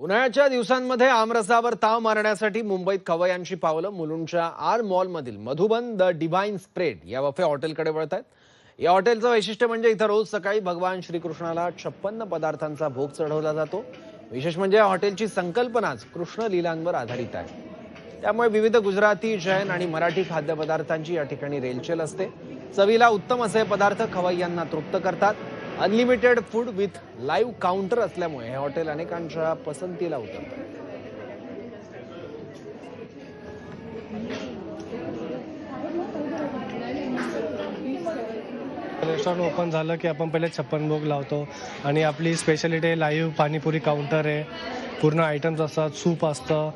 उन्हाळ्याच्या दिवसांमध्ये आमरसावर ताव मारण्यासाठी मुंबईत खवय्यांची पावलं मुलुंडच्या आर मॉलमधील मधुबन द डिव्हाइन स्प्रेड या बफे हॉटेलकडे वळत आहेत। या हॉटेलचं वैशिष्ट्य म्हणजे इथं रोज सकाळी भगवान श्रीकृष्णाला 56 पदार्थांचा भोग चढवला जातो। विशेष म्हणजे या हॉटेलची संकल्पनाच कृष्ण लीलांवर आधारित आहे। त्यामुळे विविध गुजराती, जैन आणि मराठी खाद्यपदार्थांची या ठिकाणी रेलचेल असते। चवीला उत्तम असे पदार्थ खवय्यांना तृप्त करतात। Unlimited food with live counter असल्यामुळे हे हॉटेल अनेकांच्या पसंतीला उतरतं। रेस्टॉरंट ओपन झालं की आपण पहिले 56 भोग लावतो आणि आपली स्पेशालिटी लाईव्ह पाणीपुरी काउंटर आहे, पूर्ण आयटम्स असतात, सूप असतं,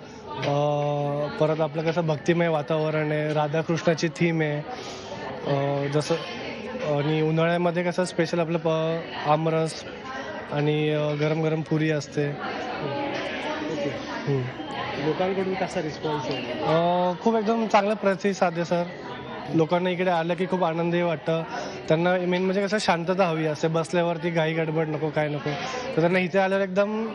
परत आपलं कसं भक्तिमय वातावरण आहे, राधाकृष्णाची थीम आहे, जसं आणि उन्हाळ्यामध्ये कसं स्पेशल आपलं आमरस आणि गरम गरम पुरी असते। लोकांकडून कसा रिस्पॉन्स आहे? खूप एकदम चांगला प्रतिसाद आहे सर। लोकांना इकडे आलं की खूप आनंदही वाटतं। त्यांना मेन म्हणजे कसं शांतता हवी असते, बसल्यावरती घाई गडबड नको, काय नको, तर त्यांना इथे आल्यावर एकदम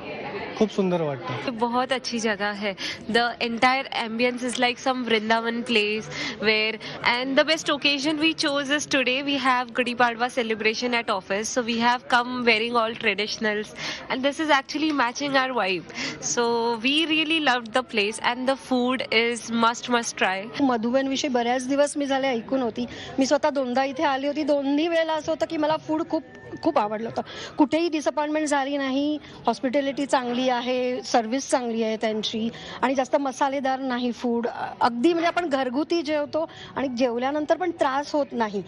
खूप सुंदर वाटतं। बहुत अच्छी जगह है। The entire ambience is like some Vrindavan place where and the best occasion we chose is today we have Gudi Padwa celebration at office, so we have come wearing all traditionals and this is actually matching our vibe, so we really loved the place and the food is must try. Madhuban विषयी बऱ्याच दिवस मी झाले ऐकून होती। मी स्वतः दोनदा इथे आली होती। दोन्ही वेळेला असं होतं की मला फूड खूप आवडलं होतं। कुठेही डिसअपॉइंटमेंट झाली नाही। हॉस्पिटॅलिटी चांगली आहे, सर्व्हिस चांगली आहे त्यांची आणि जास्त मसालेदार नाही फूड। अगदी म्हणजे आपण घरगुती जेवतो आणि जेवल्यानंतर पण त्रास होत नाही।